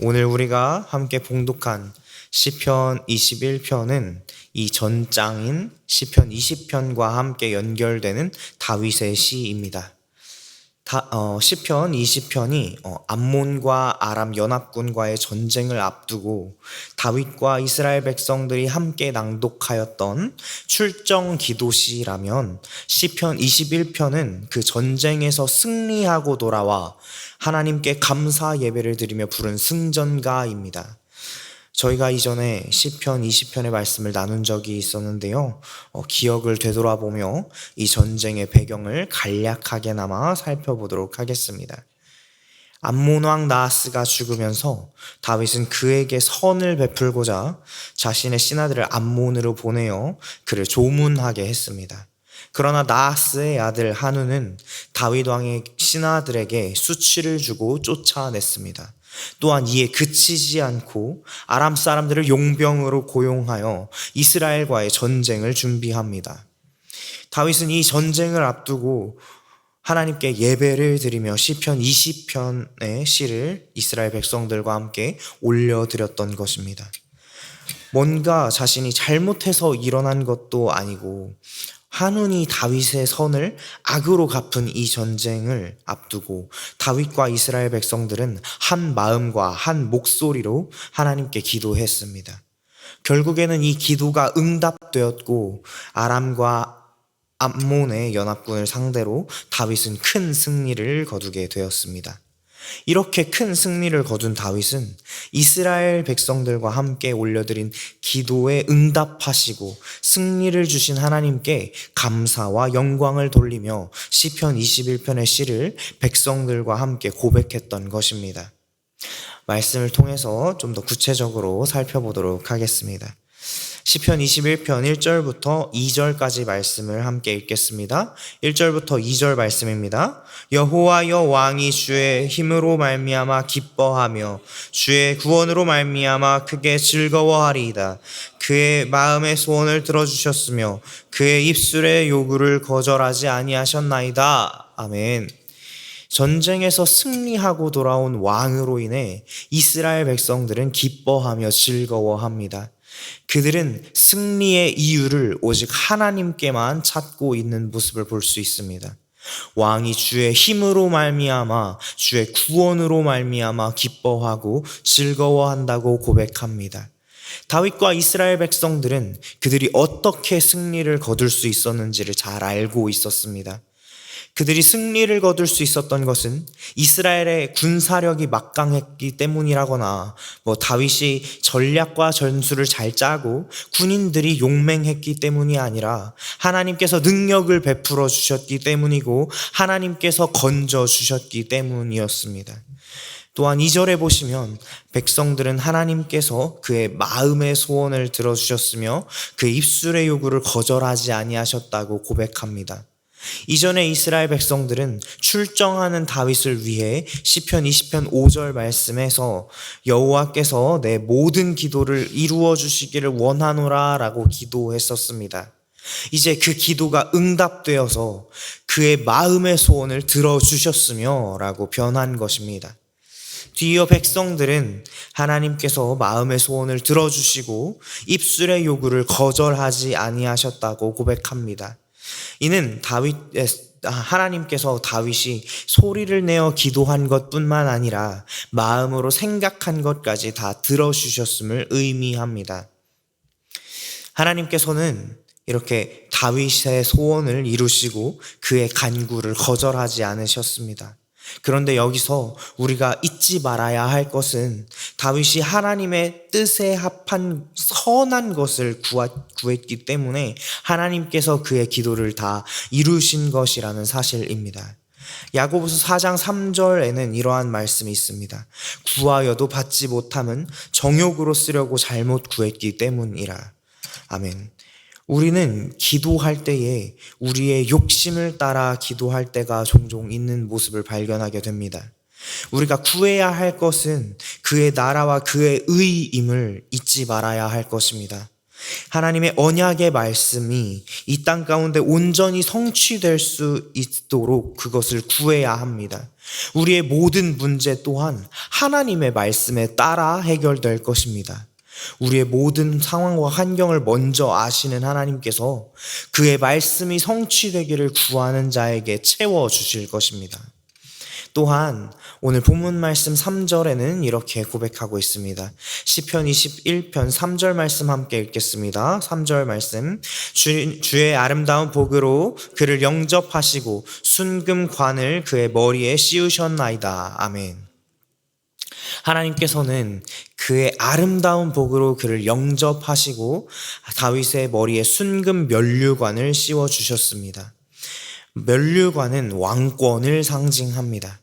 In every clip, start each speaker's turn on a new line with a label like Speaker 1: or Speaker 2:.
Speaker 1: 오늘 우리가 함께 봉독한 시편 21편은 이 전장인 시편 20편과 함께 연결되는 다윗의 시입니다. 시편 20편이 암몬과 아람 연합군과의 전쟁을 앞두고 다윗과 이스라엘 백성들이 함께 낭독하였던 출정 기도시라면, 시편 21편은 그 전쟁에서 승리하고 돌아와 하나님께 감사 예배를 드리며 부른 승전가입니다. 저희가 이전에 시편 20편의 말씀을 나눈 적이 있었는데요. 기억을 되돌아보며 이 전쟁의 배경을 간략하게나마 살펴보도록 하겠습니다. 암몬 왕 나하스가 죽으면서 다윗은 그에게 선을 베풀고자 자신의 신하들을 암몬으로 보내어 그를 조문하게 했습니다. 그러나 나하스의 아들 한우는 다윗 왕의 신하들에게 수치를 주고 쫓아냈습니다. 또한 이에 그치지 않고 아람 사람들을 용병으로 고용하여 이스라엘과의 전쟁을 준비합니다. 다윗은 이 전쟁을 앞두고 하나님께 예배를 드리며 시편 20편의 시를 이스라엘 백성들과 함께 올려드렸던 것입니다. 뭔가 자신이 잘못해서 일어난 것도 아니고 한운이 다윗의 선을 악으로 갚은 이 전쟁을 앞두고 다윗과 이스라엘 백성들은 한 마음과 한 목소리로 하나님께 기도했습니다. 결국에는 이 기도가 응답되었고 아람과 암몬의 연합군을 상대로 다윗은 큰 승리를 거두게 되었습니다. 이렇게 큰 승리를 거둔 다윗은 이스라엘 백성들과 함께 올려드린 기도에 응답하시고 승리를 주신 하나님께 감사와 영광을 돌리며 시편 21편의 시를 백성들과 함께 고백했던 것입니다. 말씀을 통해서 좀 더 구체적으로 살펴보도록 하겠습니다. 시편 21편 1절부터 2절까지 말씀을 함께 읽겠습니다. 1절부터 2절 말씀입니다. 여호와여, 왕이 주의 힘으로 말미암아 기뻐하며 주의 구원으로 말미암아 크게 즐거워하리이다. 그의 마음의 소원을 들어주셨으며 그의 입술의 요구를 거절하지 아니하셨나이다. 아멘. 전쟁에서 승리하고 돌아온 왕으로 인해 이스라엘 백성들은 기뻐하며 즐거워합니다. 그들은 승리의 이유를 오직 하나님께만 찾고 있는 모습을 볼 수 있습니다. 왕이 주의 힘으로 말미암아 주의 구원으로 말미암아 기뻐하고 즐거워한다고 고백합니다. 다윗과 이스라엘 백성들은 그들이 어떻게 승리를 거둘 수 있었는지를 잘 알고 있었습니다. 그들이 승리를 거둘 수 있었던 것은 이스라엘의 군사력이 막강했기 때문이라거나 다윗이 전략과 전술을 잘 짜고 군인들이 용맹했기 때문이 아니라 하나님께서 능력을 베풀어 주셨기 때문이고 하나님께서 건져 주셨기 때문이었습니다. 또한 2절에 보시면 백성들은 하나님께서 그의 마음의 소원을 들어주셨으며 그의 입술의 요구를 거절하지 아니하셨다고 고백합니다. 이전에 이스라엘 백성들은 출정하는 다윗을 위해 시편 20편 5절 말씀에서 여호와께서 내 모든 기도를 이루어 주시기를 원하노라 라고 기도했었습니다. 이제 그 기도가 응답되어서 그의 마음의 소원을 들어주셨으며 라고 변한 것입니다. 뒤이어 백성들은 하나님께서 마음의 소원을 들어주시고 입술의 요구를 거절하지 아니하셨다고 고백합니다. 이는 하나님께서 다윗이 소리를 내어 기도한 것뿐만 아니라 마음으로 생각한 것까지 다 들어주셨음을 의미합니다. 하나님께서는 이렇게 다윗의 소원을 이루시고 그의 간구를 거절하지 않으셨습니다. 그런데 여기서 우리가 잊지 말아야 할 것은 다윗이 하나님의 뜻에 합한 선한 것을 구했기 때문에 하나님께서 그의 기도를 다 이루신 것이라는 사실입니다. 야고보서 4장 3절에는 이러한 말씀이 있습니다. 구하여도 받지 못함은 정욕으로 쓰려고 잘못 구했기 때문이라. 아멘. 우리는 기도할 때에 우리의 욕심을 따라 기도할 때가 종종 있는 모습을 발견하게 됩니다. 우리가 구해야 할 것은 그의 나라와 그의 의임을 잊지 말아야 할 것입니다. 하나님의 언약의 말씀이 이 땅 가운데 온전히 성취될 수 있도록 그것을 구해야 합니다. 우리의 모든 문제 또한 하나님의 말씀에 따라 해결될 것입니다. 우리의 모든 상황과 환경을 먼저 아시는 하나님께서 그의 말씀이 성취되기를 구하는 자에게 채워주실 것입니다. 또한 오늘 본문 말씀 3절에는 이렇게 고백하고 있습니다. 시편 21편 3절 말씀 함께 읽겠습니다. 3절 말씀. 주의 아름다운 복으로 그를 영접하시고 순금관을 그의 머리에 씌우셨나이다. 아멘. 하나님께서는 그의 아름다운 복으로 그를 영접하시고 다윗의 머리에 순금 면류관을 씌워주셨습니다. 면류관은 왕권을 상징합니다.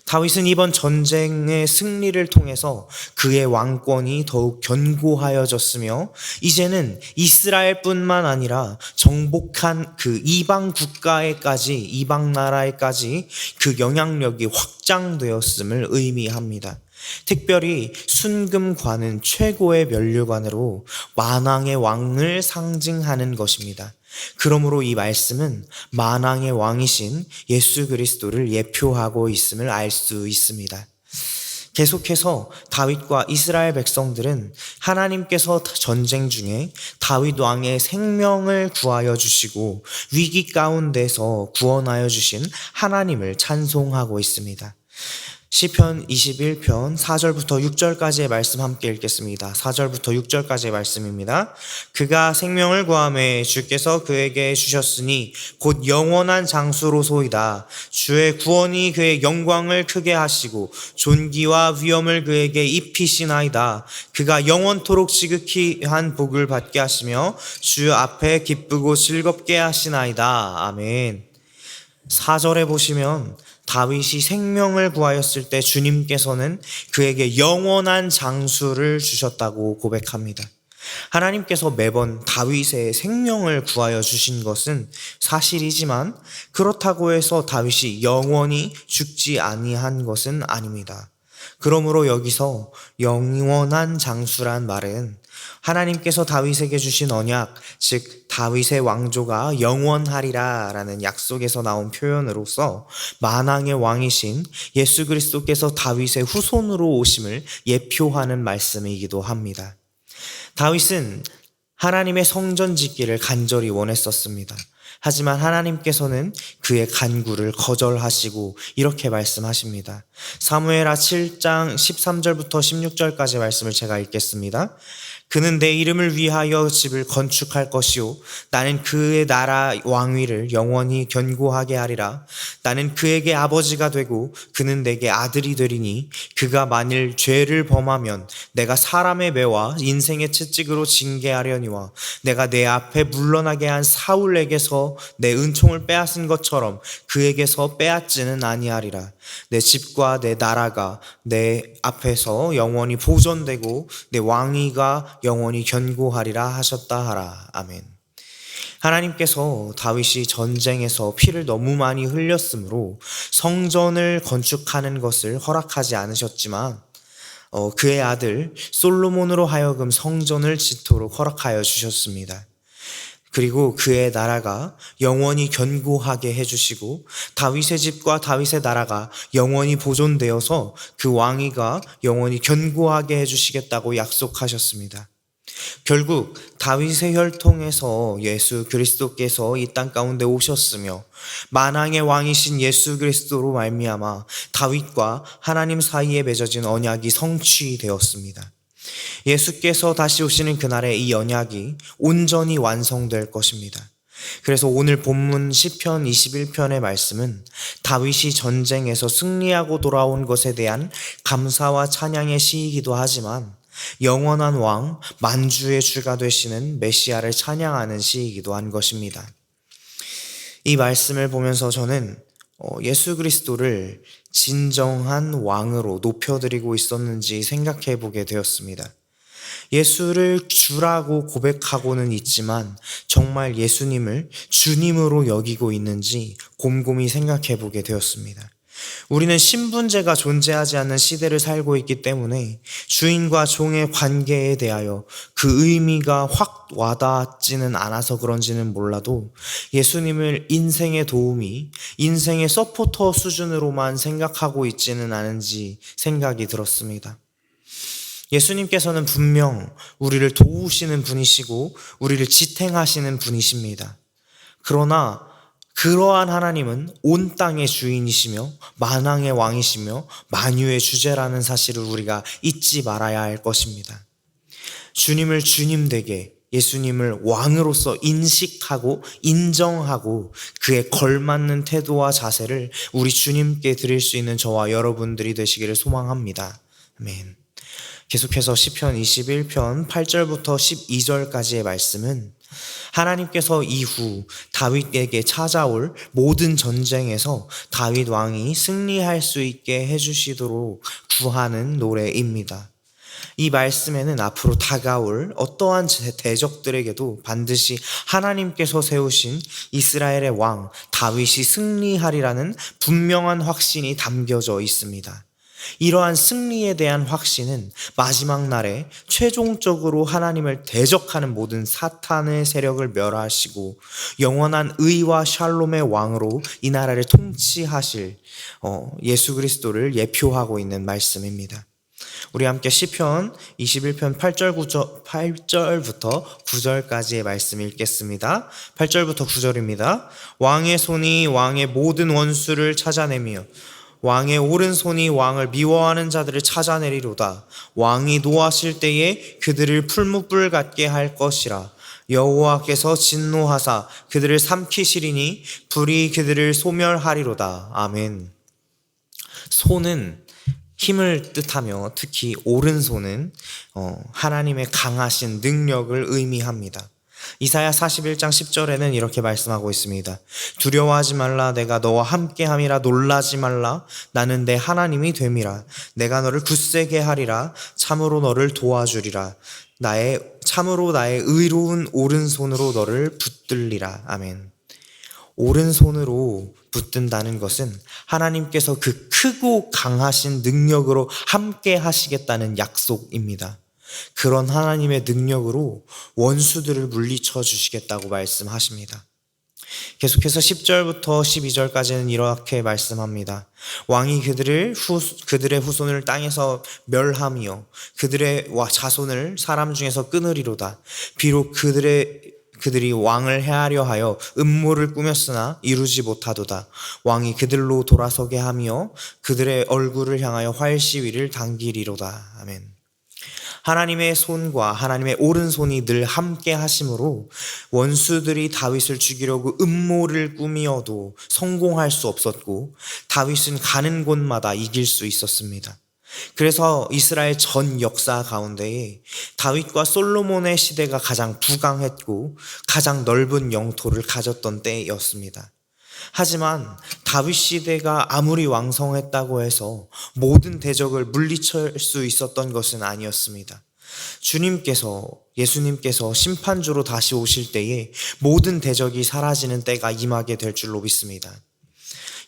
Speaker 1: 다윗은 이번 전쟁의 승리를 통해서 그의 왕권이 더욱 견고하여졌으며 이제는 이스라엘뿐만 아니라 정복한 그 이방 국가에까지, 이방 나라에까지 그 영향력이 확장되었음을 의미합니다. 특별히 순금관은 최고의 면류관으로 만왕의 왕을 상징하는 것입니다. 그러므로 이 말씀은 만왕의 왕이신 예수 그리스도를 예표하고 있음을 알 수 있습니다. 계속해서 다윗과 이스라엘 백성들은 하나님께서 전쟁 중에 다윗 왕의 생명을 구하여 주시고 위기 가운데서 구원하여 주신 하나님을 찬송하고 있습니다. 시편 21편 4절부터 6절까지의 말씀 함께 읽겠습니다. 4절부터 6절까지의 말씀입니다. 그가 생명을 구하매 주께서 그에게 주셨으니 곧 영원한 장수로소이다. 주의 구원이 그의 영광을 크게 하시고 존귀와 위엄을 그에게 입히시나이다. 그가 영원토록 지극히 한 복을 받게 하시며 주 앞에 기쁘고 즐겁게 하시나이다. 아멘. 4절에 보시면 다윗이 생명을 구하였을 때 주님께서는 그에게 영원한 장수를 주셨다고 고백합니다. 하나님께서 매번 다윗의 생명을 구하여 주신 것은 사실이지만 그렇다고 해서 다윗이 영원히 죽지 아니한 것은 아닙니다. 그러므로 여기서 영원한 장수란 말은 하나님께서 다윗에게 주신 언약, 즉 다윗의 왕조가 영원하리라 라는 약속에서 나온 표현으로서 만왕의 왕이신 예수 그리스도께서 다윗의 후손으로 오심을 예표하는 말씀이기도 합니다. 다윗은 하나님의 성전 짓기를 간절히 원했었습니다. 하지만 하나님께서는 그의 간구를 거절하시고 이렇게 말씀하십니다. 사무엘하 7장 13절부터 16절까지 말씀을 제가 읽겠습니다. 그는 내 이름을 위하여 집을 건축할 것이요 나는 그의 나라 왕위를 영원히 견고하게 하리라. 나는 그에게 아버지가 되고 그는 내게 아들이 되리니 그가 만일 죄를 범하면 내가 사람의 매와 인생의 채찍으로 징계하려니와 내가 내 앞에 물러나게 한 사울에게서 내 은총을 빼앗은 것처럼 그에게서 빼앗지는 아니하리라. 내 집과 내 나라가 내 앞에서 영원히 보존되고 내 왕위가 영원히 견고하리라 하셨다 하라. 아멘. 하나님께서 다윗이 전쟁에서 피를 너무 많이 흘렸으므로 성전을 건축하는 것을 허락하지 않으셨지만 그의 아들 솔로몬으로 하여금 성전을 짓도록 허락하여 주셨습니다. 그리고 그의 나라가 영원히 견고하게 해주시고 다윗의 집과 다윗의 나라가 영원히 보존되어서 그 왕위가 영원히 견고하게 해주시겠다고 약속하셨습니다. 결국 다윗의 혈통에서 예수 그리스도께서 이 땅 가운데 오셨으며 만왕의 왕이신 예수 그리스도로 말미암아 다윗과 하나님 사이에 맺어진 언약이 성취되었습니다. 예수께서 다시 오시는 그날에 이 언약이 온전히 완성될 것입니다. 그래서 오늘 본문 시편 21편의 말씀은 다윗이 전쟁에서 승리하고 돌아온 것에 대한 감사와 찬양의 시이기도 하지만 영원한 왕, 만주의 주가 되시는 메시아를 찬양하는 시이기도 한 것입니다. 이 말씀을 보면서 저는 예수 그리스도를 진정한 왕으로 높여드리고 있었는지 생각해 보게 되었습니다. 예수를 주라고 고백하고는 있지만 정말 예수님을 주님으로 여기고 있는지 곰곰이 생각해 보게 되었습니다. 우리는 신분제가 존재하지 않는 시대를 살고 있기 때문에 주인과 종의 관계에 대하여 그 의미가 확 와닿지는 않아서 그런지는 몰라도 예수님을 인생의 도우미, 인생의 서포터 수준으로만 생각하고 있지는 않은지 생각이 들었습니다. 예수님께서는 분명 우리를 도우시는 분이시고 우리를 지탱하시는 분이십니다. 그러나 그러한 하나님은 온 땅의 주인이시며 만왕의 왕이시며 만유의 주제라는 사실을 우리가 잊지 말아야 할 것입니다. 주님을 주님되게, 예수님을 왕으로서 인식하고 인정하고 그에 걸맞는 태도와 자세를 우리 주님께 드릴 수 있는 저와 여러분들이 되시기를 소망합니다. 아멘. 계속해서 시편 21편 8절부터 12절까지의 말씀은 하나님께서 이후 다윗에게 찾아올 모든 전쟁에서 다윗 왕이 승리할 수 있게 해주시도록 구하는 노래입니다. 이 말씀에는 앞으로 다가올 어떠한 대적들에게도 반드시 하나님께서 세우신 이스라엘의 왕 다윗이 승리하리라는 분명한 확신이 담겨져 있습니다. 이러한 승리에 대한 확신은 마지막 날에 최종적으로 하나님을 대적하는 모든 사탄의 세력을 멸하시고 영원한 의와 샬롬의 왕으로 이 나라를 통치하실 예수 그리스도를 예표하고 있는 말씀입니다. 우리 함께 시편 21편 8절부터 9절까지의 말씀 읽겠습니다. 8절부터 9절입니다. 왕의 손이 왕의 모든 원수를 찾아내며 왕의 오른손이 왕을 미워하는 자들을 찾아내리로다. 왕이 노하실 때에 그들을 풀무불 같게 할 것이라. 여호와께서 진노하사 그들을 삼키시리니 불이 그들을 소멸하리로다. 아멘. 손은 힘을 뜻하며 특히 오른손은 하나님의 강하신 능력을 의미합니다. 이사야 41장 10절에는 이렇게 말씀하고 있습니다. 두려워하지 말라. 내가 너와 함께함이라. 놀라지 말라. 나는 내 하나님이 됨이라. 내가 너를 굳세게 하리라. 참으로 너를 도와주리라. 참으로 나의 의로운 오른손으로 너를 붙들리라. 아멘. 오른손으로 붙든다는 것은 하나님께서 그 크고 강하신 능력으로 함께 하시겠다는 약속입니다. 그런 하나님의 능력으로 원수들을 물리쳐 주시겠다고 말씀하십니다. 계속해서 10절부터 12절까지는 이렇게 말씀합니다. 왕이 그들의 후손을 땅에서 멸하며 그들의 자손을 사람 중에서 끊으리로다. 비록 그들이 왕을 해하려 하여 음모를 꾸몄으나 이루지 못하도다. 왕이 그들로 돌아서게 하며 그들의 얼굴을 향하여 활시위를 당기리로다. 아멘. 하나님의 손과 하나님의 오른손이 늘 함께 하심으로 원수들이 다윗을 죽이려고 음모를 꾸미어도 성공할 수 없었고 다윗은 가는 곳마다 이길 수 있었습니다. 그래서 이스라엘 전 역사 가운데에 다윗과 솔로몬의 시대가 가장 부강했고 가장 넓은 영토를 가졌던 때였습니다. 하지만 다윗 시대가 아무리 왕성했다고 해서 모든 대적을 물리칠 수 있었던 것은 아니었습니다. 예수님께서 심판주로 다시 오실 때에 모든 대적이 사라지는 때가 임하게 될 줄로 믿습니다.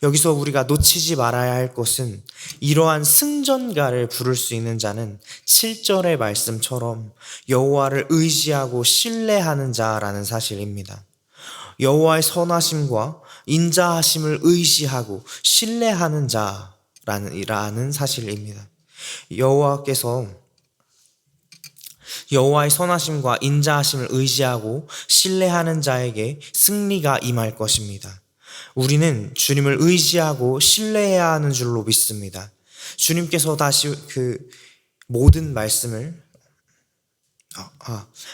Speaker 1: 여기서 우리가 놓치지 말아야 할 것은 이러한 승전가를 부를 수 있는 자는 7절의 말씀처럼 여호와를 의지하고 신뢰하는 자라는 사실입니다. 여호와의 선하심과 인자하심을 의지하고 신뢰하는 자라는 사실입니다. 여호와의 선하심과 인자하심을 의지하고 신뢰하는 자에게 승리가 임할 것입니다. 우리는 주님을 의지하고 신뢰해야 하는 줄로 믿습니다. 주님께서 다시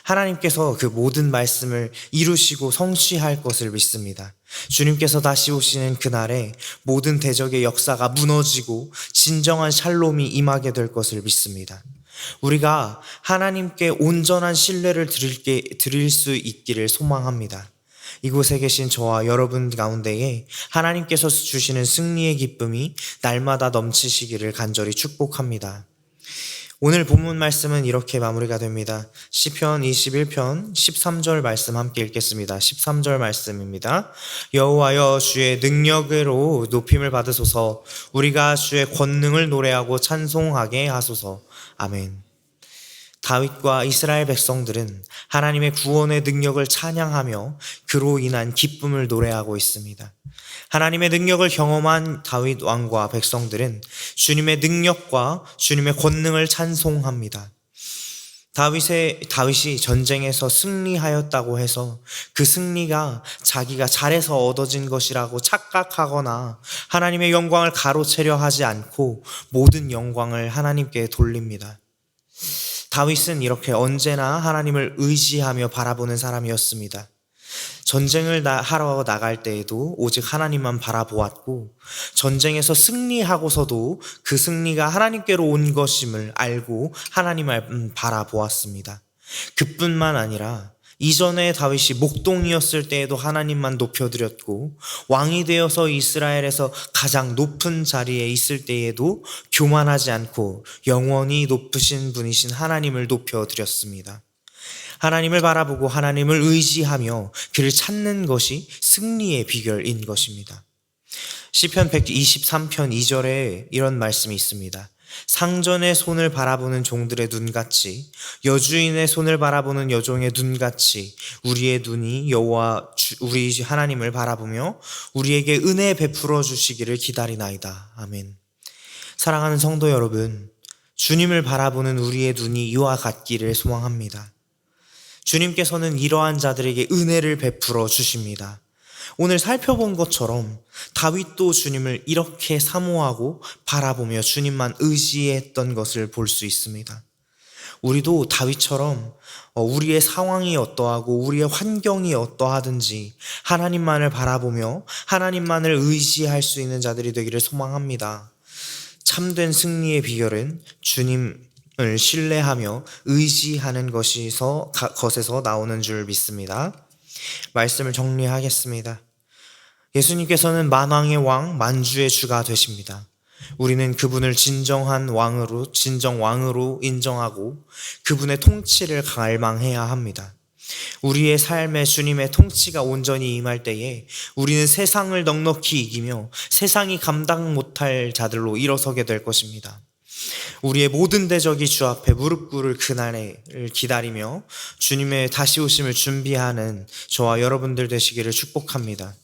Speaker 1: 하나님께서 그 모든 말씀을 이루시고 성취할 것을 믿습니다. 주님께서 다시 오시는 그날에 모든 대적의 역사가 무너지고 진정한 샬롬이 임하게 될 것을 믿습니다. 우리가 하나님께 온전한 신뢰를 드릴 수 있기를 소망합니다. 이곳에 계신 저와 여러분 가운데에 하나님께서 주시는 승리의 기쁨이 날마다 넘치시기를 간절히 축복합니다. 오늘 본문 말씀은 이렇게 마무리가 됩니다. 시편 21편 13절 말씀 함께 읽겠습니다. 13절 말씀입니다. 여호와여 주의 능력으로 높임을 받으소서. 우리가 주의 권능을 노래하고 찬송하게 하소서. 아멘. 다윗과 이스라엘 백성들은 하나님의 구원의 능력을 찬양하며 그로 인한 기쁨을 노래하고 있습니다. 하나님의 능력을 경험한 다윗 왕과 백성들은 주님의 능력과 주님의 권능을 찬송합니다. 다윗이 전쟁에서 승리하였다고 해서 그 승리가 자기가 잘해서 얻어진 것이라고 착각하거나 하나님의 영광을 가로채려 하지 않고 모든 영광을 하나님께 돌립니다. 다윗은 이렇게 언제나 하나님을 의지하며 바라보는 사람이었습니다. 전쟁을 하러 나갈 때에도 오직 하나님만 바라보았고, 전쟁에서 승리하고서도 그 승리가 하나님께로 온 것임을 알고 하나님을 바라보았습니다. 그뿐만 아니라 이전에 다윗이 목동이었을 때에도 하나님만 높여드렸고, 왕이 되어서 이스라엘에서 가장 높은 자리에 있을 때에도 교만하지 않고 영원히 높으신 분이신 하나님을 높여드렸습니다. 하나님을 바라보고 하나님을 의지하며 그를 찾는 것이 승리의 비결인 것입니다. 시편 123편 2절에 이런 말씀이 있습니다. 상전의 손을 바라보는 종들의 눈같이, 여주인의 손을 바라보는 여종의 눈같이 우리의 눈이 여호와 우리 하나님을 바라보며 우리에게 은혜 베풀어 주시기를 기다리나이다. 아멘. 사랑하는 성도 여러분, 주님을 바라보는 우리의 눈이 이와 같기를 소망합니다. 주님께서는 이러한 자들에게 은혜를 베풀어 주십니다. 오늘 살펴본 것처럼 다윗도 주님을 이렇게 사모하고 바라보며 주님만 의지했던 것을 볼 수 있습니다. 우리도 다윗처럼 우리의 상황이 어떠하고 우리의 환경이 어떠하든지 하나님만을 바라보며 하나님만을 의지할 수 있는 자들이 되기를 소망합니다. 참된 승리의 비결은 주님을 신뢰하며 의지하는 것에서 나오는 줄 믿습니다. 말씀을 정리하겠습니다. 예수님께서는 만왕의 왕, 만주의 주가 되십니다. 우리는 그분을 진정 왕으로 인정하고 그분의 통치를 갈망해야 합니다. 우리의 삶에 주님의 통치가 온전히 임할 때에 우리는 세상을 넉넉히 이기며 세상이 감당 못할 자들로 일어서게 될 것입니다. 우리의 모든 대적이 주 앞에 무릎 꿇을 그날을 기다리며 주님의 다시 오심을 준비하는 저와 여러분들 되시기를 축복합니다.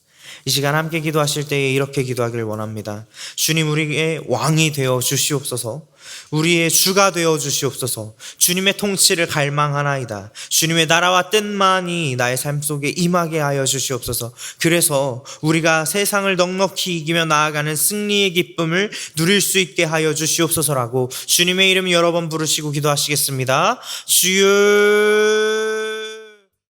Speaker 1: 이 시간 함께 기도하실 때에 이렇게 기도하기를 원합니다. 주님, 우리의 왕이 되어 주시옵소서. 우리의 주가 되어 주시옵소서. 주님의 통치를 갈망하나이다. 주님의 나라와 뜻만이 나의 삶 속에 임하게 하여 주시옵소서. 그래서 우리가 세상을 넉넉히 이기며 나아가는 승리의 기쁨을 누릴 수 있게 하여 주시옵소서라고 주님의 이름 여러 번 부르시고 기도하시겠습니다. 주여.